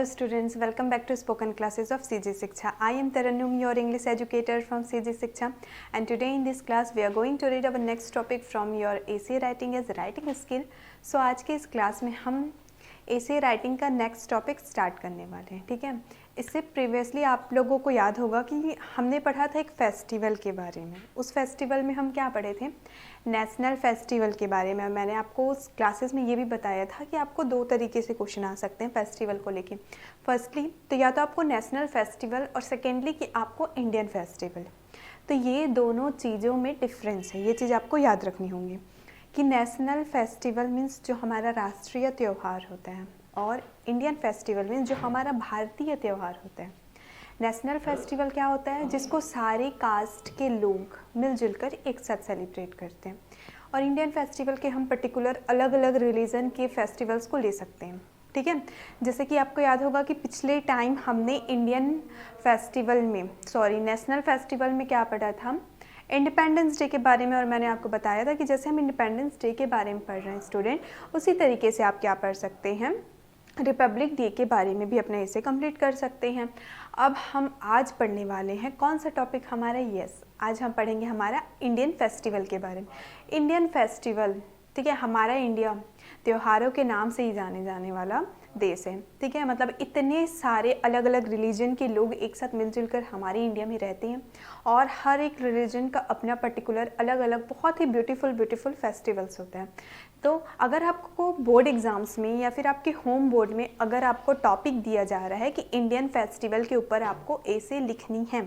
Hello students, welcome back to spoken classes of CG Shiksha. I am Tarannum, your English educator from CG Shiksha, and today in this class we are going to read our next topic from your essay writing as writing skill. So आज के इस class में हम essay writing का next topic start करने वाले हैं, ठीक है। इससे प्रीवियसली आप लोगों को याद होगा कि हमने पढ़ा था एक फेस्टिवल के बारे में। उस फेस्टिवल में हम क्या पढ़े थे? नेशनल फेस्टिवल के बारे में। मैंने आपको उस क्लासेस में ये भी बताया था कि आपको दो तरीके से क्वेश्चन आ सकते हैं फेस्टिवल को लेके। फर्स्टली तो या तो आपको नेशनल फेस्टिवल और सेकेंडली कि आपको इंडियन फेस्टिवल। तो ये दोनों चीज़ों में डिफरेंस है, ये चीज़ आपको याद रखनी होंगी कि नेशनल फेस्टिवल मीन्स जो हमारा राष्ट्रीय त्यौहार होता है और इंडियन फेस्टिवल मीन्स जो हमारा भारतीय त्यौहार होता है। नेशनल फेस्टिवल क्या होता है? जिसको सारे कास्ट के लोग मिलजुल कर एक साथ सेलिब्रेट करते हैं। और इंडियन फेस्टिवल के हम पर्टिकुलर अलग अलग रिलीजन के फेस्टिवल्स को ले सकते हैं, ठीक है। जैसे कि आपको याद होगा कि पिछले टाइम हमने नेशनल फेस्टिवल में क्या पढ़ा था? इंडिपेंडेंस डे के बारे में। और मैंने आपको बताया था कि जैसे हम इंडिपेंडेंस डे के बारे में पढ़ रहे हैं स्टूडेंट, उसी तरीके से आप क्या पढ़ सकते हैं, रिपब्लिक डे के बारे में भी अपने इसे कंप्लीट कर सकते हैं। अब हम आज पढ़ने वाले हैं कौन सा टॉपिक हमारा? आज हम पढ़ेंगे हमारा इंडियन फेस्टिवल के बारे में। इंडियन फेस्टिवल, ठीक है, हमारा इंडिया त्योहारों के नाम से ही जाने जाने वाला देश है, ठीक है। मतलब इतने सारे अलग अलग रिलीजन के लोग एक साथ मिलजुल कर हमारे इंडिया में रहते हैं और हर एक रिलीजन का अपना पर्टिकुलर अलग अलग बहुत ही ब्यूटीफुल फेस्टिवल्स होते हैं। तो अगर आपको बोर्ड एग्जाम्स में या फिर आपके होम बोर्ड में अगर आपको टॉपिक दिया जा रहा है कि इंडियन फेस्टिवल के ऊपर आपको ऐसे लिखनी है,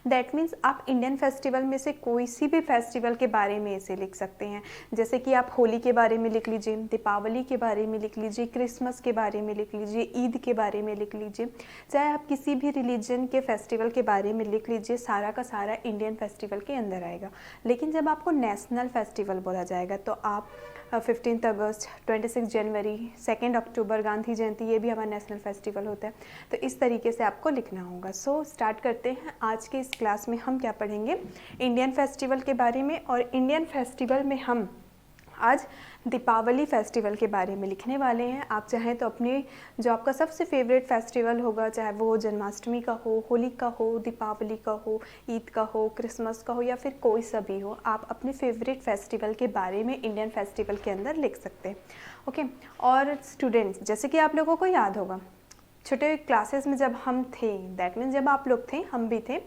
दैट मीन्स आप इंडियन फेस्टिवल में से कोई सी भी फेस्टिवल के बारे में ऐसे लिख सकते हैं। जैसे कि आप होली के बारे में लिख लीजिए, दीपावली के बारे में लिख लीजिए, क्रिसमस के बारे में लिख लीजिए, ईद के बारे में लिख लीजिए, चाहे आप किसी भी रिलीजन के फेस्टिवल के बारे में लिख लीजिए, सारा का सारा इंडियन फेस्टिवल के अंदर आएगा। लेकिन जब आपको नेशनल फेस्टिवल बोला जाएगा तो आप 15 अगस्त, 26 जनवरी, 2 अक्टूबर, गांधी जयंती, ये भी हमारा नेशनल फेस्टिवल होता है। तो इस तरीके से आपको लिखना होगा। सो स्टार्ट करते हैं। आज के इस क्लास में हम क्या पढ़ेंगे? इंडियन फेस्टिवल के बारे में। और इंडियन फेस्टिवल में हम आज दीपावली फेस्टिवल के बारे में लिखने वाले हैं। आप चाहें तो अपने जो आपका सबसे फेवरेट फेस्टिवल होगा, चाहे वो जन्माष्टमी का हो, होली का हो, दीपावली का हो, ईद का हो, क्रिसमस का हो या फिर कोई सा भी हो, आप अपने फेवरेट फेस्टिवल के बारे में इंडियन फेस्टिवल के अंदर लिख सकते हैं, ओके। और स्टूडेंट्स, जैसे कि आप लोगों को याद होगा छोटे क्लासेस में जब हम थे, दैट मीन्स जब आप लोग थे, हम भी थे,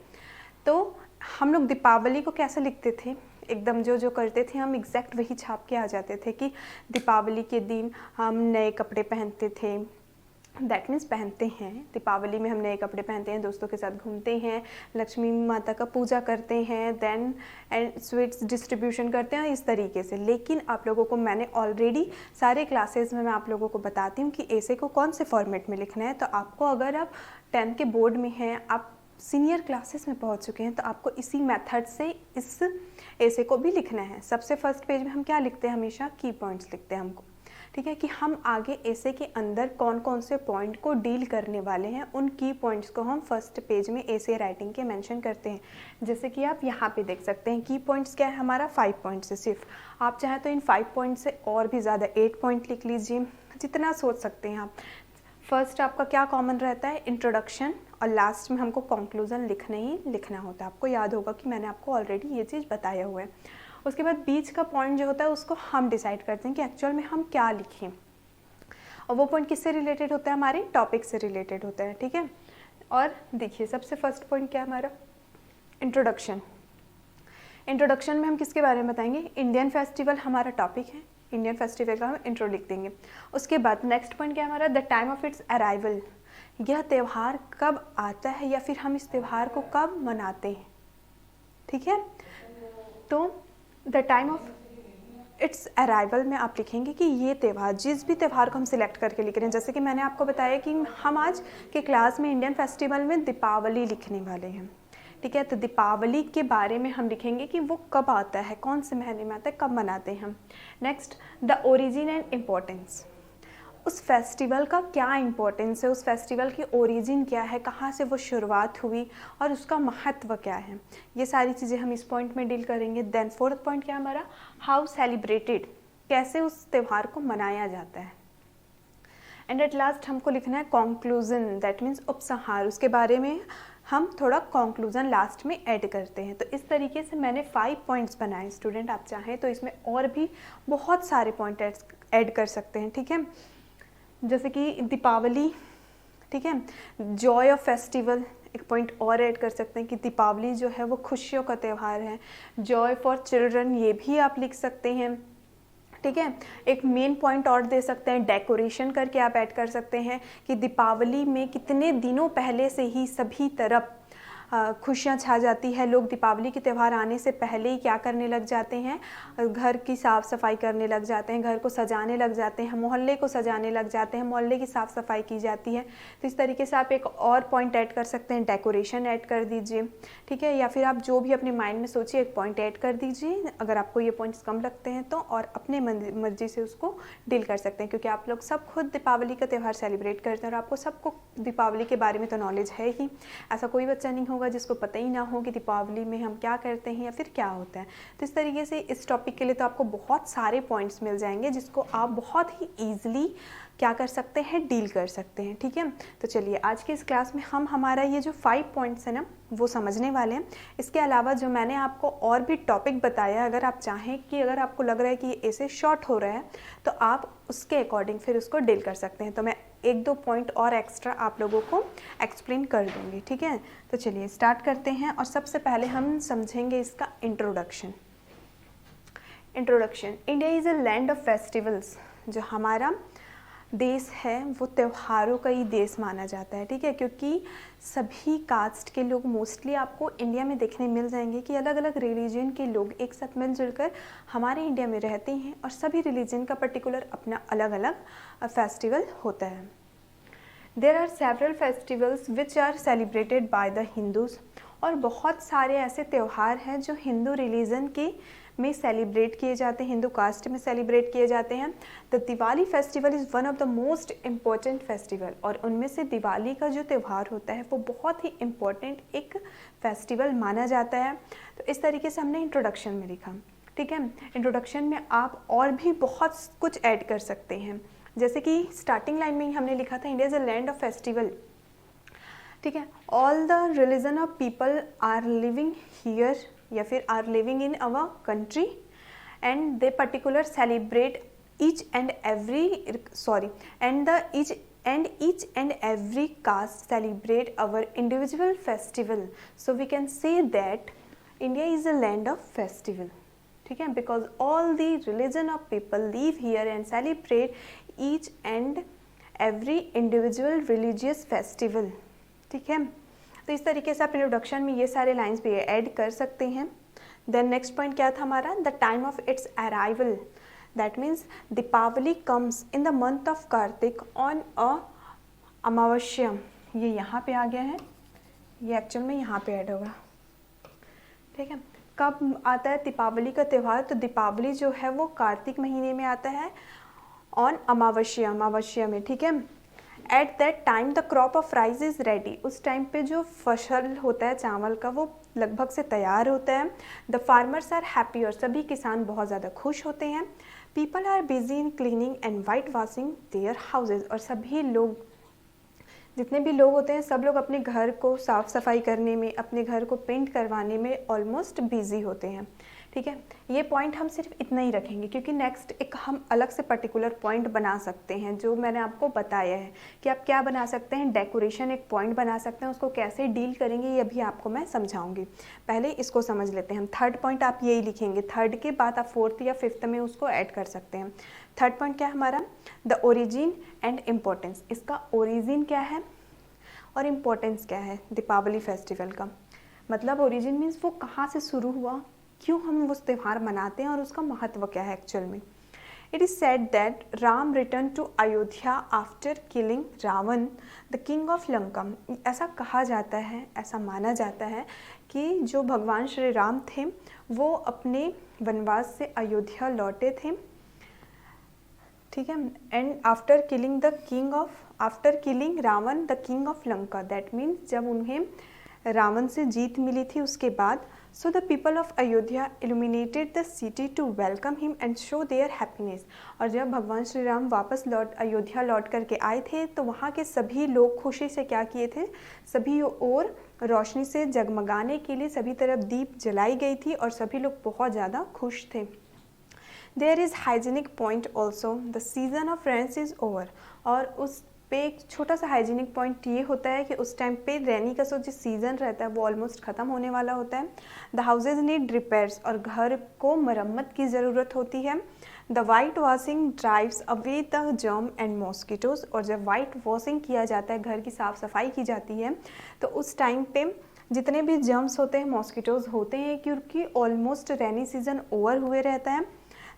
तो हम लोग दीपावली को कैसे लिखते थे? एकदम जो करते थे हम एग्जैक्ट वही छाप के आ जाते थे कि दीपावली के दिन हम नए कपड़े पहनते थे, दैट मीन्स पहनते हैं। दीपावली में हम नए कपड़े पहनते हैं, दोस्तों के साथ घूमते हैं, लक्ष्मी माता का पूजा करते हैं, देन एंड स्वीट्स डिस्ट्रीब्यूशन करते हैं, इस तरीके से। लेकिन आप लोगों को मैंने ऑलरेडी सारे क्लासेस में मैं आप लोगों को बताती हूँ कि ऐसे को कौन से फॉर्मेट में लिखना है। तो आपको अगर आप 10th के बोर्ड में हैं, आप सीनियर क्लासेस में पहुंच चुके हैं, तो आपको इसी मेथड से इस ऐसे को भी लिखना है। सबसे फर्स्ट पेज में हम क्या लिखते हैं? हमेशा की पॉइंट्स लिखते हैं हमको, ठीक है, कि हम आगे ऐसे के अंदर कौन कौन से पॉइंट को डील करने वाले हैं, उन की पॉइंट्स को हम फर्स्ट पेज में ऐसे राइटिंग के मेंशन करते हैं। जैसे कि आप यहाँ पे देख सकते हैं की पॉइंट्स क्या है हमारा? 5 पॉइंट्स है सिर्फ। आप चाहें तो इन 5 पॉइंट से और भी ज़्यादा 8 पॉइंट लिख लीजिए, जितना सोच सकते हैं आप। फर्स्ट आपका क्या कॉमन रहता है? इंट्रोडक्शन, और लास्ट में हमको कंक्लूजन लिखना ही लिखना होता है। आपको याद होगा कि मैंने आपको ऑलरेडी ये चीज़ बताया हुआ है। उसके बाद बीच का पॉइंट जो होता है उसको हम डिसाइड करते हैं कि एक्चुअल में हम क्या लिखें, और वो पॉइंट किससे रिलेटेड होता है? हमारे टॉपिक से रिलेटेड होता है, ठीक है। और देखिए सबसे फर्स्ट पॉइंट क्या है हमारा? इंट्रोडक्शन। इंट्रोडक्शन में हम किसके बारे में बताएंगे? इंडियन फेस्टिवल हमारा टॉपिक है, इंडियन फेस्टिवल का हम इंट्रो लिख देंगे। उसके बाद नेक्स्ट पॉइंट क्या है हमारा? The time of its arrival. यह त्यौहार कब आता है या फिर हम इस त्यौहार को कब मनाते हैं, ठीक है। तो the time of its arrival में आप लिखेंगे कि ये त्यौहार, जिस भी त्यौहार को हम सिलेक्ट करके लिख रहे हैं, जैसे कि मैंने आपको बताया कि हम आज के क्लास में इंडियन फेस्टिवल में दीपावली लिखने वाले हैं, ठीक है। तो दीपावली के बारे में हम लिखेंगे कि वो कब आता है, कौन से महीने में आता है, कब मनाते हैं हम। Next, the origin and importance. उस फेस्टिवल का क्या इम्पोर्टेंस है, उस फेस्टिवल की ओरिजिन क्या है, कहाँ से वो शुरुआत हुई और उसका महत्व क्या है, ये सारी चीज़ें हम इस पॉइंट में डील करेंगे। देन फोर्थ पॉइंट क्या हमारा? हाउ सेलिब्रेटेड, कैसे उस त्यौहार को मनाया जाता है। एंड एट लास्ट हमको लिखना है कॉन्क्लूजन, दैट मीन्स उपसंहार, उसके बारे में हम थोड़ा कॉन्क्लूजन लास्ट में ऐड करते हैं। तो इस तरीके से मैंने 5 पॉइंट्स बनाए स्टूडेंट, आप चाहें तो इसमें और भी बहुत सारे पॉइंट ऐड कर सकते हैं, ठीक है। जैसे कि दीपावली, ठीक है, जॉय ऑफ फेस्टिवल, एक पॉइंट और ऐड कर सकते हैं कि दीपावली जो है वो खुशियों का त्यौहार है। जॉय फॉर चिल्ड्रन, ये भी आप लिख सकते हैं, ठीक है। एक मेन पॉइंट और दे सकते हैं, डेकोरेशन करके आप ऐड कर सकते हैं कि दीपावली में कितने दिनों पहले से ही सभी तरफ खुशियाँ छा जाती है। लोग दीपावली के त्यौहार आने से पहले ही क्या करने लग जाते हैं, घर की साफ़ सफाई करने लग जाते हैं, घर को सजाने लग जाते हैं, मोहल्ले को सजाने लग जाते हैं, मोहल्ले की साफ़ सफाई की जाती है। तो इस तरीके से आप एक और पॉइंट ऐड कर सकते हैं, डेकोरेशन ऐड कर दीजिए, ठीक है। या फिर आप जो भी अपने माइंड में सोचिए एक पॉइंट ऐड कर दीजिए, अगर आपको ये पॉइंट्स कम लगते हैं तो, और अपने मर्जी से उसको डील कर सकते हैं, क्योंकि आप लोग सब खुद दीपावली का त्यौहार सेलिब्रेट करते हैं और आपको सबको दीपावली के बारे में तो नॉलेज है ही। ऐसा कोई बच्चा नहीं होगा जिसको पता ही ना हो कि दीपावली में हम क्या करते हैं या फिर क्या होता है। तो इस तरीके से इस टॉपिक के लिए तो आपको बहुत सारे पॉइंट्स मिल जाएंगे जिसको आप बहुत ही ईजिली क्या कर सकते हैं, डील कर सकते हैं, ठीक है। तो चलिए आज की इस क्लास में हम हमारा ये जो 5 पॉइंट्स है ना वो समझने वाले हैं। इसके अलावा जो मैंने आपको और भी टॉपिक बताया, अगर आप चाहें कि अगर आपको लग रहा है कि ये ऐसे शॉर्ट हो रहा है तो आप उसके अकॉर्डिंग फिर उसको डील कर सकते हैं। तो मैं 1-2 पॉइंट और एक्स्ट्रा आप लोगों को एक्सप्लेन कर दूंगी, ठीक है। तो चलिए स्टार्ट करते हैं और सबसे पहले हम समझेंगे इसका introduction. India is a land of festivals. जो हमारा देश है वो त्योहारों का ही देश माना जाता है, ठीक है, क्योंकि सभी कास्ट के लोग मोस्टली आपको इंडिया में देखने मिल जाएंगे कि अलग अलग रिलीजन के लोग एक साथ मिलजुल कर हमारे इंडिया में रहते हैं और सभी रिलीजन का पर्टिकुलर अपना अलग अलग फेस्टिवल होता है। There are several festivals which are celebrated by the Hindus, और बहुत सारे ऐसे त्यौहार हैं जो हिंदू रिलीजन के में सेलिब्रेट किए जाते हैं, हिंदू कास्ट में सेलिब्रेट किए जाते हैं। The Diwali festival is one of the most important festival, और उनमें से दिवाली का जो त्यौहार होता है वो बहुत ही इम्पॉर्टेंट एक फेस्टिवल माना जाता है। तो इस तरीके से हमने इंट्रोडक्शन में लिखा, ठीक है। इंट्रोडक्शन में आप और भी बहुत कुछ ऐड कर सकते हैं, जैसे कि स्टार्टिंग लाइन में ही हमने लिखा था India is a land of festival, ठीक है। All the religion of people are living here या फिर are living in our country and they particular celebrate each and every caste celebrate our individual festival, so we can say that India is a land of festival, ठीक है, because all the religion of people live here and celebrate each and every individual religious festival, ठीक है। तो इस तरीके से आप introduction में ये सारे लाइंस भी ऐड कर सकते हैं। देन नेक्स्ट पॉइंट क्या था हमारा, the time of its arrival, that means Deepawali comes in the month of Kartik on a Amavasya. ये यहाँ पे आ गया है, ये एक्चुअल में यहाँ पे ऐड होगा, ठीक है। कब आता है दीपावली का त्यौहार, तो दीपावली जो है वो कार्तिक महीने में आता है ऑन अमावस्या में, ठीक है। At that time the crop of rice is ready, उस टाइम पे जो फसल होता है चावल का वो लगभग से तैयार होता है। द फार्मर्स आर हैप्पी, और सभी किसान बहुत ज़्यादा खुश होते हैं। People are busy in cleaning and white washing their houses, और सभी लोग, जितने भी लोग होते हैं सब लोग अपने घर को साफ़ सफाई करने में, अपने घर को पेंट करवाने में ऑलमोस्ट बिजी होते हैं, ठीक है। ये पॉइंट हम सिर्फ इतना ही रखेंगे क्योंकि नेक्स्ट एक हम अलग से पर्टिकुलर पॉइंट बना सकते हैं जो मैंने आपको बताया है कि आप क्या बना सकते हैं, डेकोरेशन एक पॉइंट बना सकते हैं, उसको कैसे डील करेंगे ये भी आपको मैं समझाऊंगी। पहले इसको समझ लेते हैं हम। थर्ड पॉइंट आप यही लिखेंगे, थर्ड के बाद आप फोर्थ या फिफ्थ में उसको ऐड कर सकते हैं। थर्ड पॉइंट क्या है हमारा, द ओरिजिन एंड इम्पोर्टेंस, इसका ओरिजिन क्या है और इम्पोर्टेंस क्या है दीपावली फेस्टिवल का। मतलब ओरिजिन मीन्स वो कहाँ से शुरू हुआ, क्यों हम उस त्यौहार मनाते हैं और उसका महत्व क्या है एक्चुअल में। It is said that Ram return to Ayodhya after killing Ravan the king of Lanka. ऐसा कहा जाता है, ऐसा माना जाता है कि जो भगवान श्री राम थे वो अपने वनवास से अयोध्या लौटे थे, ठीक है। And after killing Ravan the king of Lanka, that means जब उन्हें रावण से जीत मिली थी उसके बाद So the people of Ayodhya illuminated the city to welcome him and show their happiness. और जब भगवान श्री राम वापस अयोध्या लौट करके आए थे तो वहाँ के सभी लोग खुशी से क्या किए थे, सभी ओर रोशनी से जगमगाने के लिए सभी तरफ दीप जलाई गई थी और सभी लोग बहुत ज़्यादा खुश थे. There is hygienic point also. The season of rains is over. और उस पे एक छोटा सा हाइजीनिक पॉइंट ये होता है कि उस टाइम पे रैनी का जो सीज़न रहता है वो ऑलमोस्ट ख़त्म होने वाला होता है. द हाउसेज नीड रिपेयर्स और घर को मरम्मत की ज़रूरत होती है. The white washing drives away the germ and mosquitoes. और जब वाइट वॉशिंग किया जाता है, घर की साफ़ सफाई की जाती है, तो उस टाइम पे जितने भी जर्म्स होते हैं, मॉस्किटोज़ होते हैं, क्योंकि ऑलमोस्ट रैनी सीज़न ओवर हुए रहता है.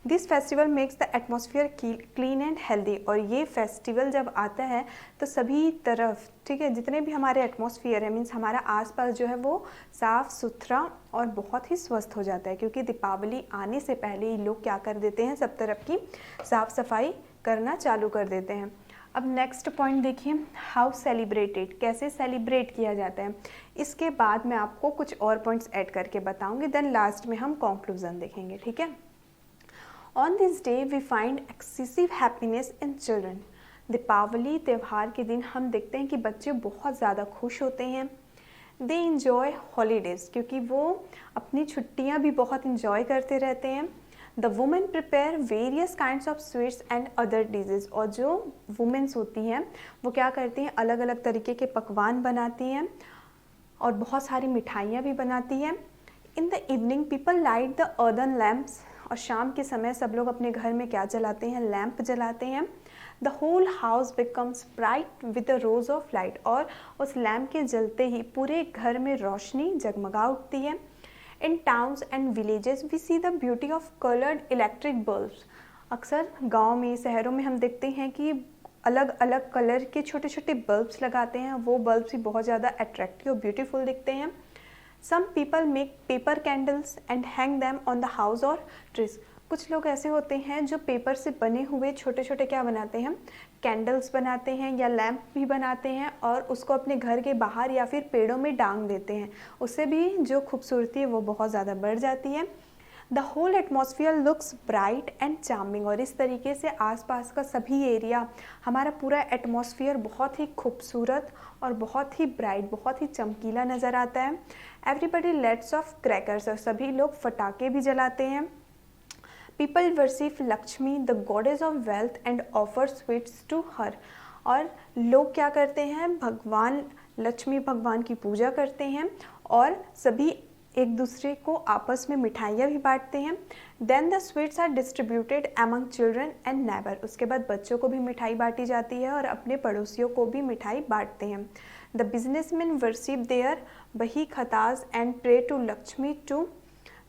This festival makes the atmosphere clean and healthy. और ये फेस्टिवल जब आता है तो सभी तरफ, ठीक है, जितने भी हमारे एटमॉस्फेयर है, मीन्स हमारा आसपास जो है वो साफ़ सुथरा और बहुत ही स्वस्थ हो जाता है, क्योंकि दीपावली आने से पहले ही लोग क्या कर देते हैं, सब तरफ की साफ़ सफाई करना चालू कर देते हैं. अब नेक्स्ट पॉइंट देखिए, हाउ सेलिब्रेटेड, कैसे सेलिब्रेट किया जाता है. इसके बाद मैं आपको कुछ और पॉइंट्स ऐड करके बताऊँगी, देन लास्ट में हम कंक्लूजन देखेंगे, ठीक है. On this day we find excessive happiness in children. Deepawali त्यौहार के दिन हम देखते हैं कि बच्चे बहुत ज़्यादा खुश होते हैं. They enjoy holidays, क्योंकि वो अपनी छुट्टियां भी बहुत enjoy करते रहते हैं. The women prepare various kinds of sweets and other dishes. और जो वुमेन्स होती हैं वो क्या करती हैं, अलग अलग तरीके के पकवान बनाती हैं और बहुत सारी मिठाइयाँ भी बनाती हैं. In the evening people light the earthen lamps. और शाम के समय सब लोग अपने घर में क्या जलाते हैं, लैंप जलाते हैं. The whole house becomes bright with the rows of light. और उस लैंप के जलते ही पूरे घर में रोशनी जगमगा उठती है. In towns and villages we see the beauty of coloured electric bulbs. अक्सर गाँव में, शहरों में हम देखते हैं कि अलग अलग कलर के छोटे छोटे बल्ब्स लगाते हैं. वो बल्ब्स भी बहुत ज़्यादा अट्रैक्टिव और ब्यूटीफुल दिखते हैं. Some people make paper candles and hang them on the house or trees. कुछ लोग ऐसे होते हैं जो पेपर से बने हुए छोटे छोटे क्या बनाते हैं, कैंडल्स बनाते हैं या लैंप भी बनाते हैं और उसको अपने घर के बाहर या फिर पेड़ों में टांग देते हैं. उससे भी जो खूबसूरती है वो बहुत ज़्यादा बढ़ जाती है. The whole atmosphere looks bright and charming. और इस तरीके से आसपास का सभी एरिया, हमारा पूरा एटमॉस्फेयर बहुत ही खूबसूरत और बहुत ही ब्राइट, बहुत ही चमकीला नज़र आता है. Everybody lets off crackers. और सभी लोग फटाके भी जलाते हैं. People worship Lakshmi the goddess of wealth and offer sweets to her. और लोग क्या करते हैं, भगवान लक्ष्मी भगवान की पूजा करते हैं और सभी एक दूसरे को आपस में मिठाइयाँ भी बांटते हैं. Then the sweets are distributed among children and neighbour. उसके बाद बच्चों को भी मिठाई बांटी जाती है और अपने पड़ोसियों को भी मिठाई बांटते हैं. The businessman worship their bahi khatas and pray to Lakshmi to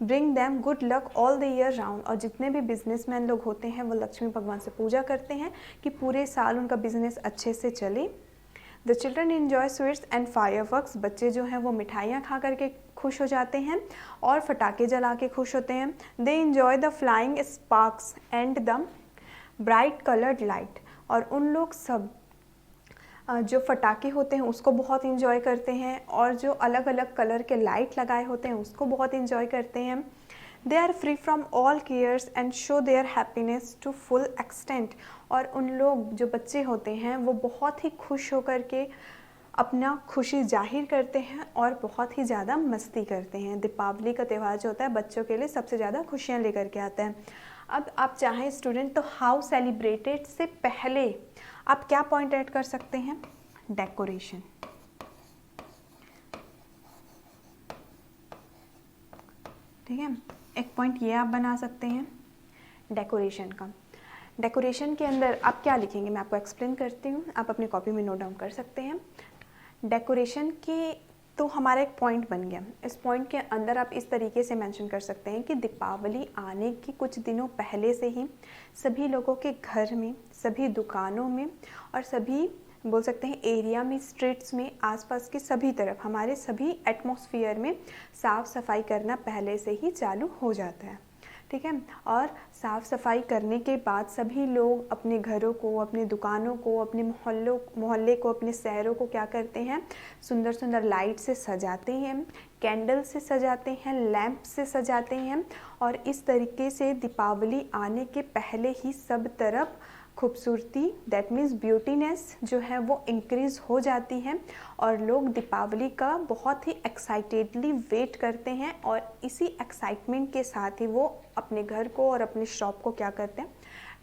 bring them good luck all the year round. और जितने भी बिजनेसमैन लोग होते हैं वो लक्ष्मी भगवान से पूजा करते हैं कि पूरे साल उनका बिजनेस अच्छे से चले. The children enjoy sweets and fireworks. बच्चे जो हैं वो मिठाइयाँ खा करके खुश हो जाते हैं और फटाके जला के खुश होते हैं. They enjoy the flying sparks and the bright coloured light. और उन लोग सब जो फटाके होते हैं उसको बहुत इन्जॉय करते हैं और जो अलग अलग कलर के लाइट लगाए होते हैं उसको बहुत इन्जॉय करते हैं. They are free from all cares and show their happiness to full extent. और उन लोग जो बच्चे होते हैं वो बहुत ही खुश होकर के अपना खुशी जाहिर करते हैं और बहुत ही ज़्यादा मस्ती करते हैं. दीपावली का त्यौहार जो होता है बच्चों के लिए सबसे ज़्यादा खुशियाँ लेकर के आता है. अब आप चाहें स्टूडेंट तो हाउ सेलिब्रेटेड से पहले आप क्या पॉइंट ऐड कर सकते हैं, डेकोरेशन. ठीक है, एक पॉइंट ये आप बना सकते हैं डेकोरेशन का. डेकोरेशन के अंदर आप क्या लिखेंगे मैं आपको एक्सप्लेन करती हूँ, आप अपनी कॉपी में नोट डाउन कर सकते हैं. डेकोरेशन की तो हमारा एक पॉइंट बन गया. इस पॉइंट के अंदर आप इस तरीके से मेंशन कर सकते हैं कि दीपावली आने की कुछ दिनों पहले से ही सभी लोगों के घर में, सभी दुकानों में और सभी बोल सकते हैं एरिया में, स्ट्रीट्स में, आसपास की सभी तरफ हमारे सभी एटमॉस्फेयर में साफ़ सफाई करना पहले से ही चालू हो जाता है. ठीक है। और साफ़ सफाई करने के बाद सभी लोग अपने घरों को, अपने दुकानों को, अपने मोहल्ले को, अपने शहरों को क्या करते हैं, सुंदर सुंदर लाइट से सजाते हैं, कैंडल से सजाते हैं, लैंप से सजाते हैं। और इस तरीके से दीपावली आने के पहले ही सब तरफ खूबसूरती, दैट मीन्स ब्यूटीनेस जो है वो इंक्रीज़ हो जाती है और लोग दीपावली का बहुत ही एक्साइटेडली वेट करते हैं और इसी एक्साइटमेंट के साथ ही वो अपने घर को और अपने शॉप को क्या करते हैं,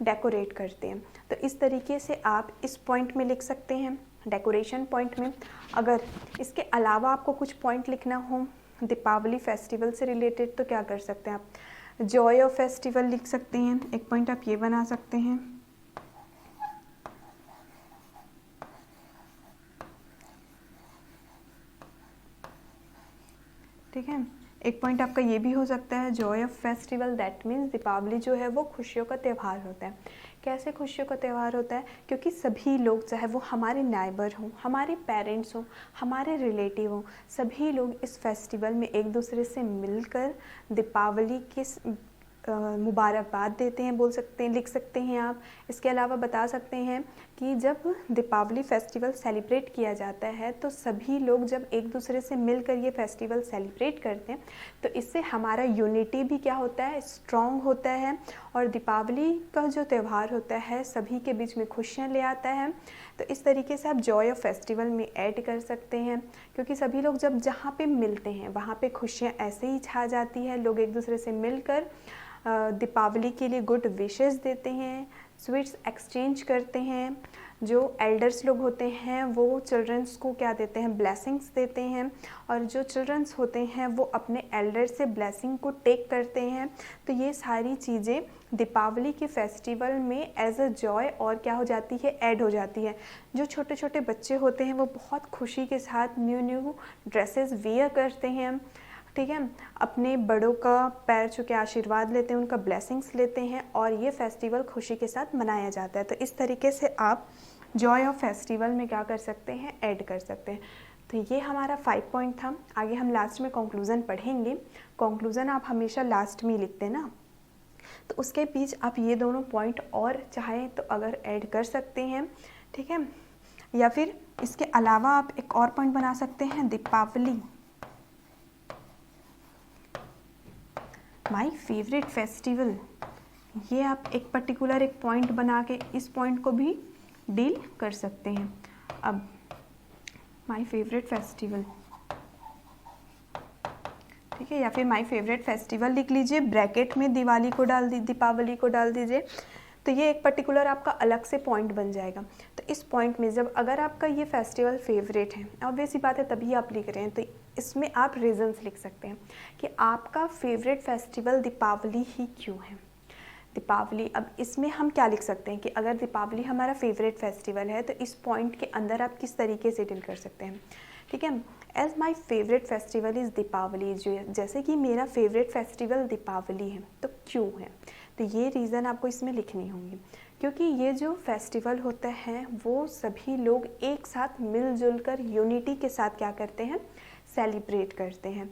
डेकोरेट करते हैं। तो इस तरीके से आप इस पॉइंट में लिख सकते हैं, डेकोरेशन पॉइंट में। अगर इसके अलावा आपको कुछ पॉइंट लिखना हो दीपावली फेस्टिवल से रिलेटेड तो क्या कर सकते हैं आप, जॉय ऑफ फेस्टिवल लिख सकते हैं। एक पॉइंट आप ये बना सकते हैं। ठीक है, एक पॉइंट आपका ये भी हो सकता है, joy of festival, that means Deepawali जो है वो खुशियों का त्यौहार होता है। कैसे खुशियों का त्यौहार होता है, क्योंकि सभी लोग, चाहे वो हमारे नाइबर हों, हमारे पेरेंट्स हों, हमारे रिलेटिव हों, सभी लोग इस फेस्टिवल में एक दूसरे से मिलकर दीपावली के मुबारकबाद देते हैं, बोल सकते हैं, लिख सकते हैं आप। इसके अलावा बता सकते हैं कि जब दीपावली फेस्टिवल सेलिब्रेट किया जाता है तो सभी लोग जब एक दूसरे से मिलकर ये फेस्टिवल सेलिब्रेट करते हैं तो इससे हमारा यूनिटी भी क्या होता है, स्ट्रॉन्ग होता है। और दीपावली का जो त्यौहार होता है सभी के बीच में खुशियाँ ले आता है। तो इस तरीके से आप जॉय ऑफ फेस्टिवल में ऐड कर सकते हैं, क्योंकि सभी लोग जब जहाँ पे मिलते हैं वहाँ पे खुशियाँ ऐसे ही छा जाती है। लोग एक दूसरे से मिलकर दीपावली के लिए गुड विशेस देते हैं, स्वीट्स एक्सचेंज करते हैं। जो एल्डर्स लोग होते हैं वो चिल्ड्रंस को क्या देते हैं, ब्लेसिंग्स देते हैं, और जो चिल्ड्रंस होते हैं वो अपने एल्डर से ब्लेसिंग को टेक करते हैं। तो ये सारी चीज़ें दीपावली के फेस्टिवल में एज अ जॉय और क्या हो जाती है, ऐड हो जाती है। जो छोटे छोटे बच्चे होते हैं वो बहुत खुशी के साथ न्यू ड्रेसेस वेयर करते हैं। ठीक है, अपने बड़ों का पैर छू के आशीर्वाद लेते हैं, उनका ब्लेसिंग्स लेते हैं और ये फेस्टिवल खुशी के साथ मनाया जाता है। तो इस तरीके से आप जॉय ऑफ फेस्टिवल में क्या कर सकते हैं, ऐड कर सकते हैं। तो ये हमारा 5 पॉइंट था। आगे हम लास्ट में कंक्लूज़न पढ़ेंगे। कंक्लूज़न आप हमेशा लास्ट में ही लिखते हैं ना, तो उसके बीच आप ये दोनों पॉइंट और चाहें तो अगर ऐड कर सकते हैं। ठीक है, या फिर इसके अलावा आप एक और पॉइंट बना सकते हैं, दीपावली माई फेवरेट फेस्टिवल। ये आप एक पर्टिकुलर एक पॉइंट बना के इस पॉइंट को भी डील कर सकते हैं। अब माई फेवरेट फेस्टिवल, ठीक है, या फिर माई फेवरेट फेस्टिवल लिख लीजिए, ब्रैकेट में दिवाली को डाल दीपावली को डाल दीजिए। तो ये एक पर्टिकुलर आपका अलग से पॉइंट बन जाएगा। तो इस पॉइंट में जब अगर आपका ये फेस्टिवल फेवरेट है, ऑब्वियस सी बात है तभी आप लिख रहे हैं, तो इसमें आप रीजंस लिख सकते हैं कि आपका फेवरेट फेस्टिवल दीपावली ही क्यों है। दीपावली, अब इसमें हम क्या लिख सकते हैं कि अगर दीपावली हमारा फेवरेट फेस्टिवल है तो इस पॉइंट के अंदर आप किस तरीके से डील कर सकते हैं। ठीक है, as my favourite festival is Deepawali, जो जैसे कि मेरा फेवरेट फेस्टिवल दीपावली है, तो क्यों है, तो ये रीज़न आपको इसमें लिखनी होंगी। क्योंकि ये जो फेस्टिवल होता है वो सभी लोग एक साथ मिलजुल कर यूनिटी के साथ क्या करते हैं, सेलिब्रेट करते हैं।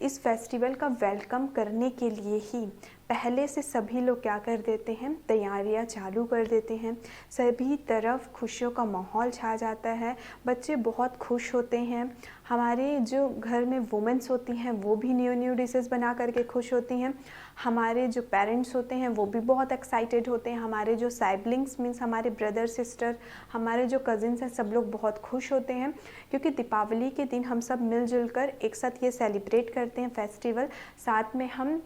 इस फेस्टिवल का वेलकम करने के लिए ही पहले से सभी लोग क्या कर देते हैं, तैयारियां चालू कर देते हैं। सभी तरफ खुशियों का माहौल छा जाता है, बच्चे बहुत खुश होते हैं। हमारे जो घर में वुमेंस होती हैं वो भी न्यू डिशेस बना करके खुश होती हैं। हमारे जो पेरेंट्स होते हैं वो भी बहुत एक्साइटेड होते हैं। हमारे जो साइबलिंग्स मीन्स हमारे ब्रदर सिस्टर, हमारे जो कज़िन्स हैं, सब लोग बहुत खुश होते हैं, क्योंकि दीपावली के दिन हम सब मिलजुल कर एक साथ ये सेलिब्रेट करते हैं फेस्टिवल। साथ में हम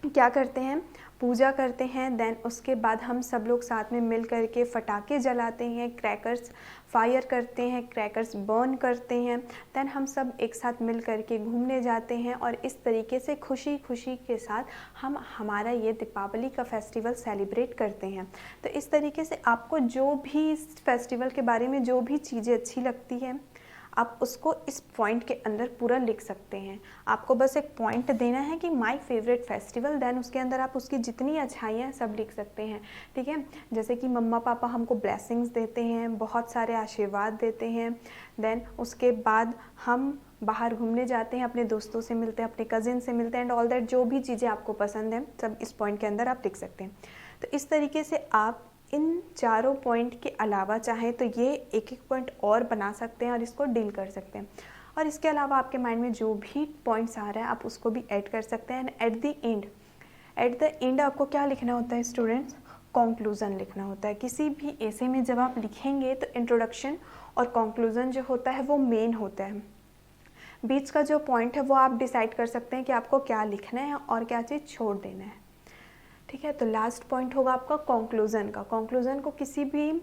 क्या करते हैं, पूजा करते हैं। देन उसके बाद हम सब लोग साथ में मिल करके पटाखे जलाते हैं, क्रैकर्स फायर करते हैं, क्रैकर्स बर्न करते हैं। देन हम सब एक साथ मिल करके घूमने जाते हैं और इस तरीके से खुशी खुशी के साथ हम हमारा ये दीपावली का फेस्टिवल सेलिब्रेट करते हैं। तो इस तरीके से आपको जो भी इस फेस्टिवल के बारे में जो भी चीज़ें अच्छी लगती हैं आप उसको इस पॉइंट के अंदर पूरा लिख सकते हैं। आपको बस एक पॉइंट देना है कि माय फेवरेट फेस्टिवल, देन उसके अंदर आप उसकी जितनी अच्छाइयाँ हैं सब लिख सकते हैं। ठीक है, जैसे कि मम्मा पापा हमको ब्लेसिंग्स देते हैं, बहुत सारे आशीर्वाद देते हैं, देन उसके बाद हम बाहर घूमने जाते हैं, अपने दोस्तों से मिलते हैं, अपने कज़िन से मिलते हैं, एंड ऑल दैट, जो भी चीज़ें आपको पसंद हैं सब इस पॉइंट के अंदर आप लिख सकते हैं। तो इस तरीके से आप इन चारों पॉइंट के अलावा चाहें तो ये एक एक पॉइंट और बना सकते हैं और इसको डील कर सकते हैं। और इसके अलावा आपके माइंड में जो भी पॉइंट्स आ रहा है आप उसको भी ऐड कर सकते हैं। एंड एट द एंड आपको क्या लिखना होता है स्टूडेंट्स? कंक्लूज़न लिखना होता है। किसी भी ऐसे में जब आप लिखेंगे तो इंट्रोडक्शन और कंक्लूज़न जो होता है वो मेन होता है। बीच का जो पॉइंट है वो आप डिसाइड कर सकते हैं कि आपको क्या लिखना है और क्या चीज़ छोड़ देना है। ठीक है, तो लास्ट पॉइंट होगा आपका कंक्लूज़न का। कंक्लूज़न को किसी भी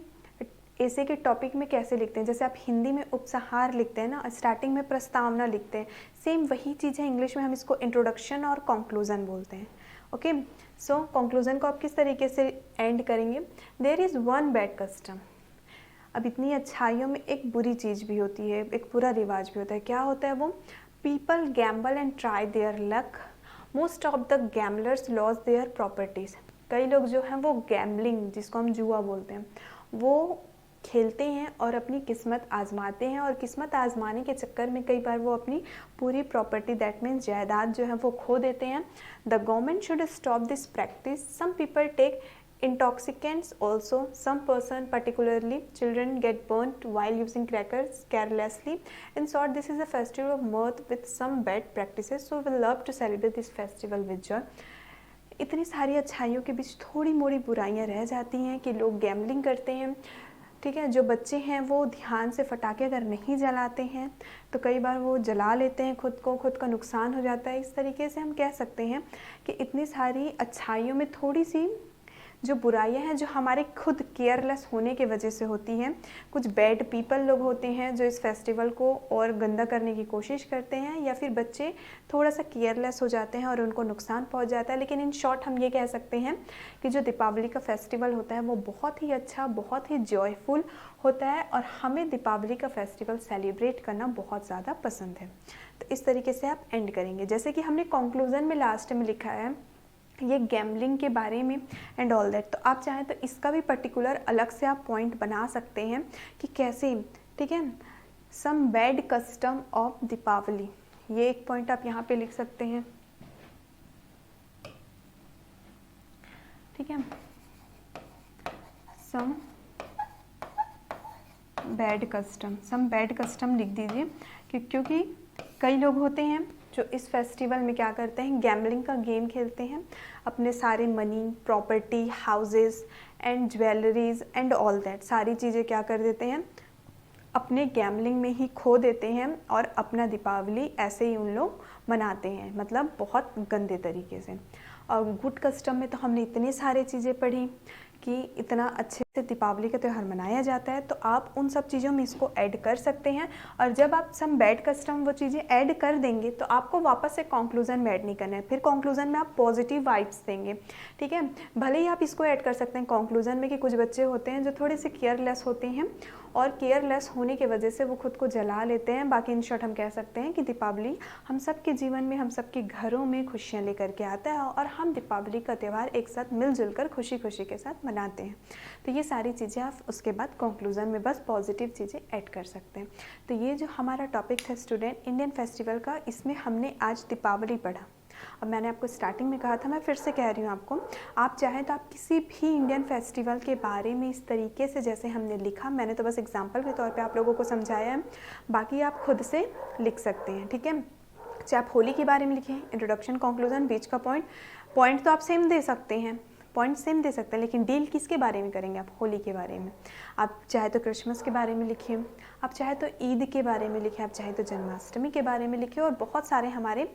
ऐसे के टॉपिक में कैसे लिखते हैं, जैसे आप हिंदी में उपसंहार लिखते हैं ना, स्टार्टिंग में प्रस्तावना लिखते हैं, सेम वही चीज़ है इंग्लिश में हम इसको इंट्रोडक्शन और कंक्लूज़न बोलते हैं। ओके, सो कंक्लूज़न को आप किस तरीके से एंड करेंगे? There is one bad custom. अब इतनी अच्छाइयों में एक बुरी चीज़ भी होती है, एक बुरा रिवाज भी होता है। क्या होता है वो? People gamble and try their luck, most of the gamblers loss their properties. कई लोग जो हैं वो गैम्बलिंग, जिसको हम जुआ बोलते हैं, वो खेलते हैं और अपनी किस्मत आजमाते हैं, और किस्मत आजमाने के चक्कर में कई बार वो अपनी पूरी प्रॉपर्टी, दैट मीन्स जायदाद जो है वो खो देते हैं। The government should stop this practice. Some people take intoxicants also. Some person, particularly children, get burnt while using crackers carelessly. In short, this is a festival of mirth with some bad practices, so we love to celebrate this festival with joy. इतनी सारी अच्छाइयों के बीच थोड़ी मोड़ी बुराइयां रह जाती हैं कि लोग गैम्बलिंग करते हैं। ठीक है, जो बच्चे हैं वो ध्यान से पटाखे अगर नहीं जलाते हैं तो कई बार वो जला लेते हैं खुद का नुकसान हो जाता है। इस तरीके से हम कह सकते हैं कि इतनी सारी अच्छाइयों में थोड़ी सी जो बुराइयां हैं जो हमारे खुद केयरलेस होने की वजह से होती हैं। कुछ बैड पीपल लोग होते हैं जो इस फेस्टिवल को और गंदा करने की कोशिश करते हैं, या फिर बच्चे थोड़ा सा केयरलेस हो जाते हैं और उनको नुकसान पहुंच जाता है। लेकिन इन शॉर्ट हम ये कह सकते हैं कि जो दीपावली का फेस्टिवल होता है वो बहुत ही अच्छा, बहुत ही जॉयफुल होता है, और हमें दीपावली का फेस्टिवल सेलिब्रेट करना बहुत ज़्यादा पसंद है। तो इस तरीके से आप एंड करेंगे। जैसे कि हमने कंक्लूज़न में लास्ट में लिखा है ये गैम्बलिंग के बारे में एंड ऑल दैट, तो आप चाहें तो इसका भी पर्टिकुलर अलग से आप पॉइंट बना सकते हैं कि कैसे। ठीक है, some bad custom of Deepawali, ये एक पॉइंट आप यहाँ पे लिख सकते हैं। ठीक है, सम बैड कस्टम लिख दीजिए, क्योंकि कई लोग होते हैं जो इस फेस्टिवल में क्या करते हैं, गैम्बलिंग का गेम खेलते हैं, अपने सारे money, property, houses and jewelleries and all that सारी चीज़ें क्या कर देते हैं, अपने गैम्बलिंग में ही खो देते हैं, और अपना दीपावली ऐसे ही उन लोग मनाते हैं, मतलब बहुत गंदे तरीके से। और गुड कस्टम में तो हमने इतनी सारी चीज़ें पढ़ी कि इतना अच्छे से दीपावली का त्यौहार मनाया जाता है, तो आप उन सब चीज़ों में इसको ऐड कर सकते हैं। और जब आप सम बैड कस्टम वो चीज़ें ऐड कर देंगे तो आपको वापस से कंक्लूज़न में ऐड नहीं करना है, फिर कंक्लूज़न में आप पॉजिटिव वाइब्स देंगे। ठीक है, भले ही आप इसको ऐड कर सकते हैं कंक्लूज़न में कि कुछ बच्चे होते हैं जो थोड़े से केयरलेस होते हैं, और केयरलेस होने की वजह से वो खुद को जला लेते हैं। बाकी इन शॉर्ट हम कह सकते हैं कि दीपावली हम सब के जीवन में, हम सब के घरों में खुशियाँ लेकर के आता है, और हम दीपावली का त्यौहार एक साथ मिलजुल कर खुशी खुशी के साथ मनाते हैं। तो ये सारी चीज़ें आप उसके बाद कंक्लूज़न में बस पॉजिटिव चीज़ें ऐड कर सकते हैं। तो ये जो हमारा टॉपिक था स्टूडेंट इंडियन फेस्टिवल का, इसमें हमने आज दीपावली पढ़ा। अब मैंने आपको स्टार्टिंग में कहा था, मैं फिर से कह रही हूँ आपको, आप चाहें तो आप किसी भी इंडियन फेस्टिवल के बारे में इस तरीके से जैसे हमने लिखा, मैंने तो बस एग्जांपल के तौर पे आप लोगों को समझाया है, बाकी आप खुद से लिख सकते हैं। ठीक है, चाहे आप होली के बारे में लिखें, इंट्रोडक्शन, कंक्लूजन, बीच का पॉइंट तो आप सेम दे सकते हैं, लेकिन डील किसके बारे में करेंगे आप? होली के बारे में। आप चाहे तो क्रिसमस के बारे में लिखिए, आप चाहे तो ईद के बारे में लिखें, आप चाहे तो जन्माष्टमी के बारे में लिखिए, और बहुत सारे हमारे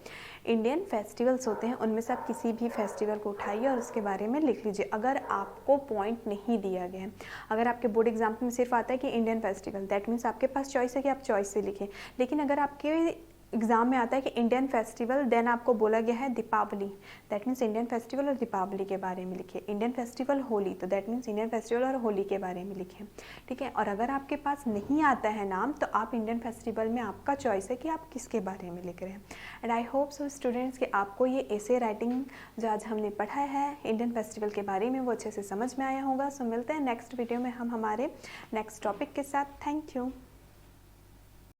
इंडियन फेस्टिवल्स होते हैं, उनमें से आप किसी भी फेस्टिवल को उठाइए और उसके बारे में लिख लीजिए। अगर आपको पॉइंट नहीं दिया गया है, अगर आपके बोर्ड एग्जाम में सिर्फ आता है कि इंडियन फेस्टिवल, दैट मीन्स आपके पास चॉइस है कि आप चॉइस से लिखें। लेकिन अगर आपके एग्ज़ाम में आता है कि इंडियन फेस्टिवल, देन आपको बोला गया है Deepawali, that means Indian festival और दीपावली के बारे में लिखिए। इंडियन फेस्टिवल होली, तो दैट मीन्स इंडियन फेस्टिवल और होली के बारे में लिखिए, ठीक है। और अगर आपके पास नहीं आता है नाम तो आप इंडियन फेस्टिवल में आपका चॉइस है कि आप किसके बारे में लिख रहे हैं। And I hope so students कि आपको ये ऐसे राइटिंग जो आज हमने पढ़ा है इंडियन फेस्टिवल के बारे में वो अच्छे से समझ में आया होगा। सो मिलते हैं नेक्स्ट वीडियो में हम हमारे नेक्स्ट टॉपिक के साथ। Thank you.